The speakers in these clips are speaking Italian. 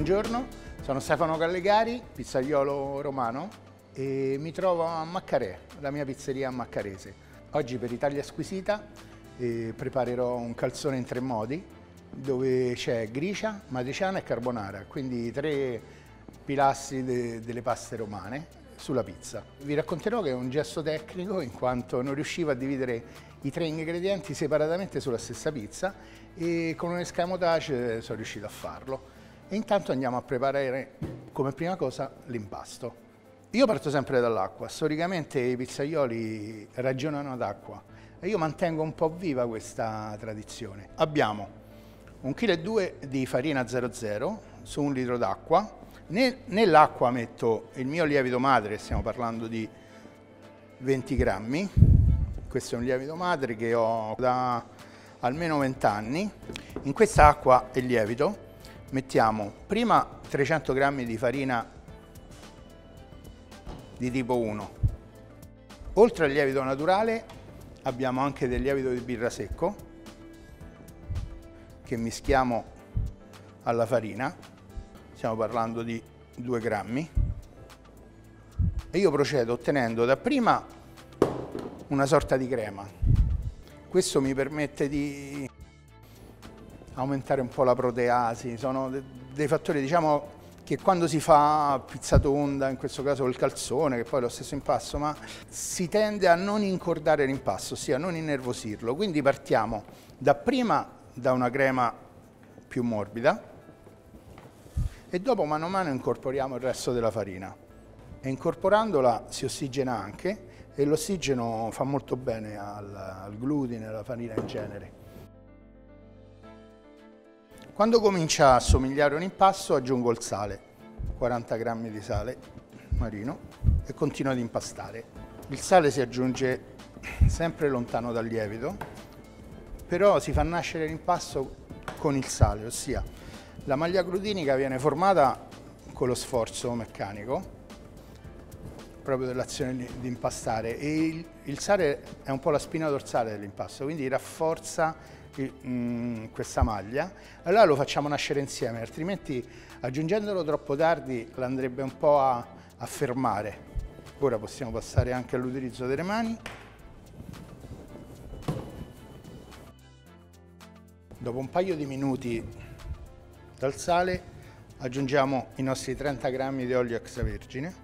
Buongiorno, sono Stefano Gallegari, pizzaiolo romano e mi trovo a Maccarè, la mia pizzeria a Maccarese. Oggi per Italia Squisita preparerò un calzone in 3 modi dove c'è gricia, matriciana e carbonara, quindi 3 pilastri delle paste romane sulla pizza. Vi racconterò che è un gesto tecnico in quanto non riuscivo a dividere i 3 ingredienti separatamente sulla stessa pizza e con un escamotage sono riuscito a farlo. E intanto andiamo a preparare come prima cosa l'impasto. Io parto sempre dall'acqua, storicamente i pizzaioli ragionano ad acqua e io mantengo un po' viva questa tradizione. Abbiamo 1,2 kg di farina 00 su 1 litro d'acqua. Nell'acqua metto il mio lievito madre, stiamo parlando di 20 grammi. Questo è un lievito madre che ho da almeno 20 anni. In questa acqua e lievito mettiamo prima 300 grammi di farina di tipo 1. Oltre al lievito naturale abbiamo anche del lievito di birra secco che mischiamo alla farina, stiamo parlando di 2 grammi. E io procedo ottenendo dapprima una sorta di crema. Questo mi permette di aumentare un po' la proteasi, sono dei fattori, diciamo, che quando si fa pizza tonda, in questo caso il calzone, che poi è lo stesso impasto, ma si tende a non incordare l'impasto, ossia a non innervosirlo. Quindi partiamo dapprima da una crema più morbida e dopo mano a mano incorporiamo il resto della farina. E incorporandola si ossigena anche e l'ossigeno fa molto bene al glutine, alla farina in genere. Quando comincia a somigliare un impasto aggiungo il sale, 40 grammi di sale marino e continuo ad impastare. Il sale si aggiunge sempre lontano dal lievito, però si fa nascere l'impasto con il sale, ossia la maglia glutinica viene formata con lo sforzo meccanico, proprio dell'azione di impastare, e il sale è un po' la spina dorsale dell'impasto, quindi rafforza questa maglia. Allora lo facciamo nascere insieme, altrimenti aggiungendolo troppo tardi l'andrebbe un po' a fermare. Ora possiamo passare anche all'utilizzo delle mani. Dopo un paio di minuti dal sale aggiungiamo i nostri 30 grammi di olio extravergine.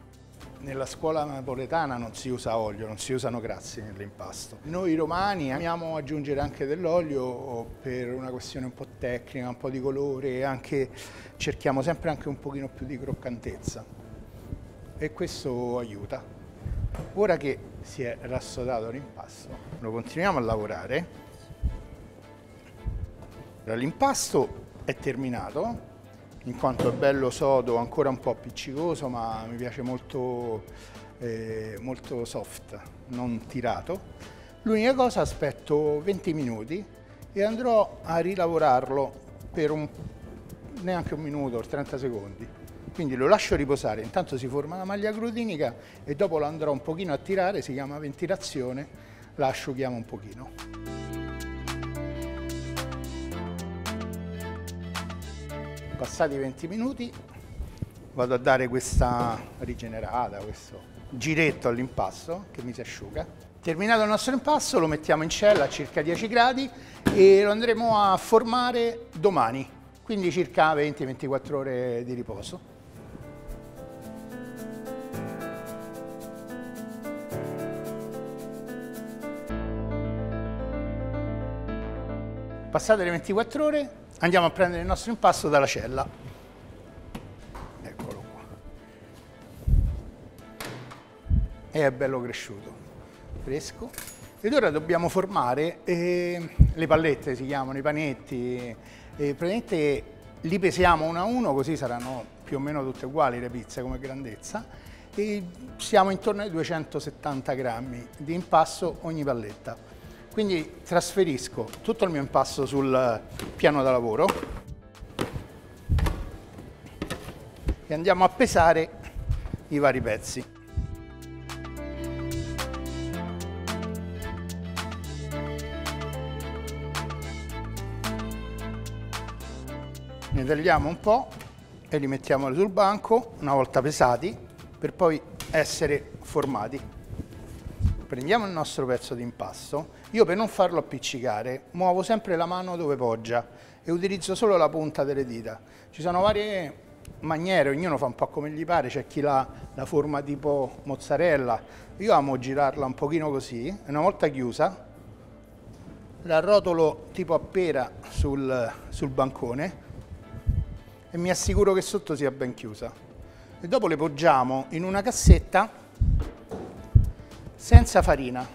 Nella scuola napoletana non si usa olio, non si usano grassi nell'impasto. Noi romani amiamo aggiungere anche dell'olio per una questione un po' tecnica, un po' di colore e anche cerchiamo sempre anche un pochino più di croccantezza e questo aiuta. Ora che si è rassodato l'impasto, lo continuiamo a lavorare. L'impasto è terminato, in quanto è bello sodo, ancora un po' appiccicoso, ma mi piace molto, molto soft, non tirato. L'unica cosa, aspetto 20 minuti e andrò a rilavorarlo per neanche un minuto, 30 secondi. Quindi lo lascio riposare, intanto si forma la maglia glutinica e dopo lo andrò un pochino a tirare, si chiama ventilazione, la asciughiamo un pochino. Passati 20 minuti vado a dare questa rigenerata, questo giretto all'impasto che mi si asciuga. Terminato il nostro impasto lo mettiamo in cella a circa 10 gradi e lo andremo a formare domani, quindi circa 20-24 ore di riposo. Passate le 24 ore andiamo a prendere il nostro impasto dalla cella. Eccolo qua. E è bello cresciuto, fresco. Ed ora dobbiamo formare le pallette, si chiamano, i panetti. Praticamente li pesiamo uno a uno, così saranno più o meno tutte uguali le pizze come grandezza. E siamo intorno ai 270 grammi di impasto ogni palletta. Quindi trasferisco tutto il mio impasto sul piano da lavoro e andiamo a pesare i vari pezzi. Ne tagliamo un po' e li mettiamo sul banco una volta pesati per poi essere formati. Prendiamo il nostro pezzo di impasto. Io, per non farlo appiccicare, muovo sempre la mano dove poggia e utilizzo solo la punta delle dita. Ci sono varie maniere, ognuno fa un po' come gli pare, c'è chi ha la forma tipo mozzarella. Io amo girarla un pochino così e una volta chiusa la arrotolo tipo a pera sul bancone e mi assicuro che sotto sia ben chiusa. E dopo le poggiamo in una cassetta senza farina.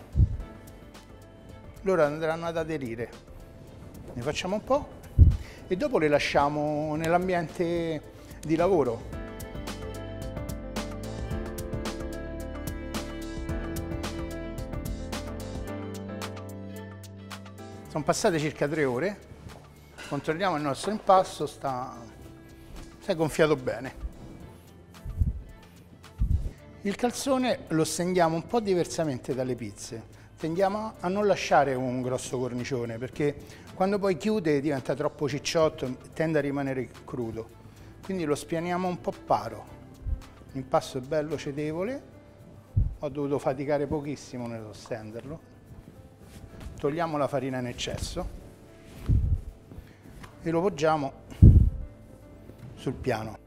Loro andranno ad aderire. Ne facciamo un po' e dopo le lasciamo nell'ambiente di lavoro. Sono passate circa 3 ore, controlliamo il nostro impasto, si è gonfiato bene. Il calzone lo stendiamo un po' diversamente dalle pizze, tendiamo a non lasciare un grosso cornicione perché quando poi chiude diventa troppo cicciotto e tende a rimanere crudo, quindi lo spianiamo un po' paro. L'impasto è bello cedevole, ho dovuto faticare pochissimo nello stenderlo. Togliamo la farina in eccesso e lo poggiamo sul piano.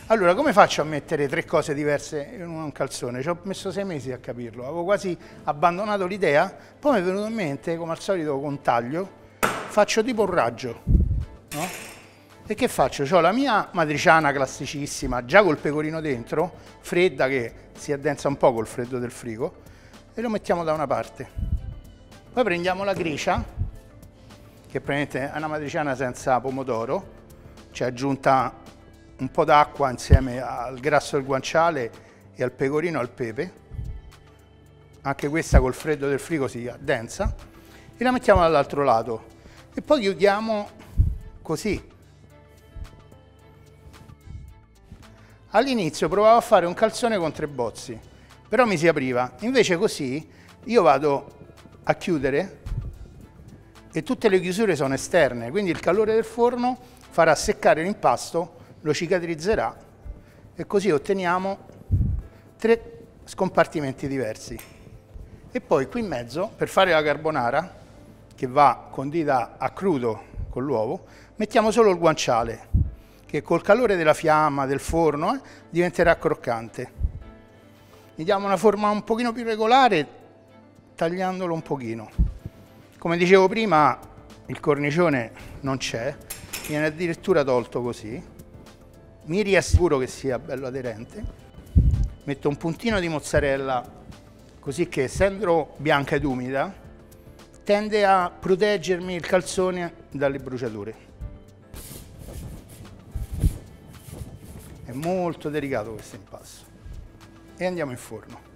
Allora, come faccio a mettere 3 cose diverse in un calzone? Ci ho messo 6 mesi a capirlo, avevo quasi abbandonato l'idea, poi mi è venuto in mente, come al solito con taglio, faccio tipo un raggio, no? E che faccio? Ho la mia matriciana classicissima, già col pecorino dentro, fredda, che si addensa un po' col freddo del frigo, e lo mettiamo da una parte. Poi prendiamo la gricia, che praticamente è una matriciana senza pomodoro, ci è aggiunta un po' d'acqua insieme al grasso del guanciale e al pecorino e al pepe, anche questa col freddo del frigo si addensa, e la mettiamo dall'altro lato e poi chiudiamo così. All'inizio provavo a fare un calzone con 3 bozzi, però mi si apriva, invece così io vado a chiudere e tutte le chiusure sono esterne, quindi il calore del forno farà seccare l'impasto, lo cicatrizzerà e così otteniamo 3 scompartimenti diversi. E poi qui in mezzo, per fare la carbonara, che va condita a crudo con l'uovo, mettiamo solo il guanciale, che col calore della fiamma, del forno, diventerà croccante. Gli diamo una forma un pochino più regolare, tagliandolo un pochino. Come dicevo prima, il cornicione non c'è, viene addirittura tolto così. Mi riassicuro che sia bello aderente. Metto un puntino di mozzarella, così che essendo bianca ed umida, tende a proteggermi il calzone dalle bruciature. È molto delicato questo impasto. E andiamo in forno.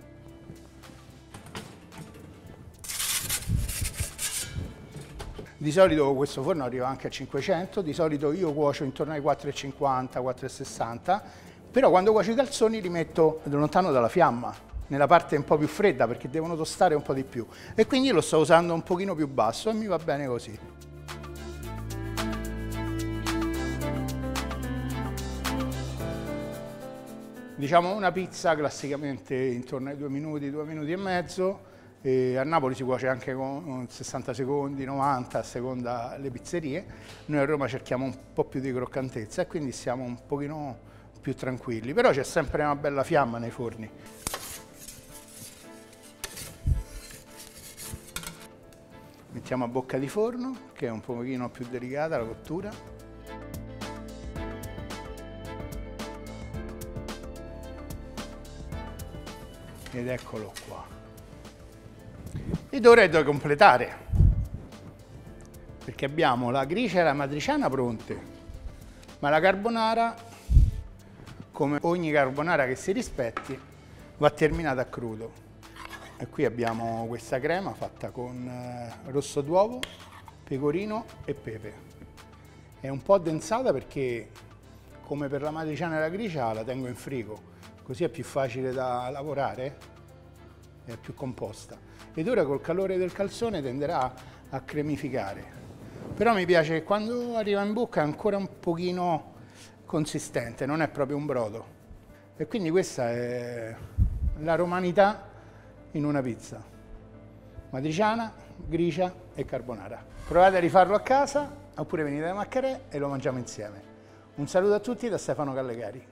Di solito questo forno arriva anche a 500, di solito io cuocio intorno ai 4,50, 4,60, però quando cuocio i calzoni li metto lontano dalla fiamma, nella parte un po' più fredda perché devono tostare un po' di più e quindi lo sto usando un pochino più basso e mi va bene così. Diciamo una pizza classicamente intorno ai 2 minuti, 2 minuti e mezzo. E a Napoli si cuoce anche con 60 secondi, 90 a seconda le pizzerie. Noi a Roma cerchiamo un po' più di croccantezza e quindi siamo un pochino più tranquilli, però c'è sempre una bella fiamma nei forni. Mettiamo a bocca di forno, che è un pochino più delicata la cottura. Ed eccolo qua. Ed ora è da completare, perché abbiamo la gricia e la matriciana pronte, ma la carbonara, come ogni carbonara che si rispetti, va terminata a crudo. E qui abbiamo questa crema fatta con rosso d'uovo, pecorino e pepe. È un po' addensata perché, come per la matriciana e la gricia, la tengo in frigo, così è più facile da lavorare, è più composta. Ed ora col calore del calzone tenderà a cremificare. Però mi piace che quando arriva in bocca è ancora un pochino consistente, non è proprio un brodo. E quindi questa è la romanità in una pizza. Matriciana, gricia e carbonara. Provate a rifarlo a casa oppure venite da Maccarè e lo mangiamo insieme. Un saluto a tutti da Stefano Gallegari.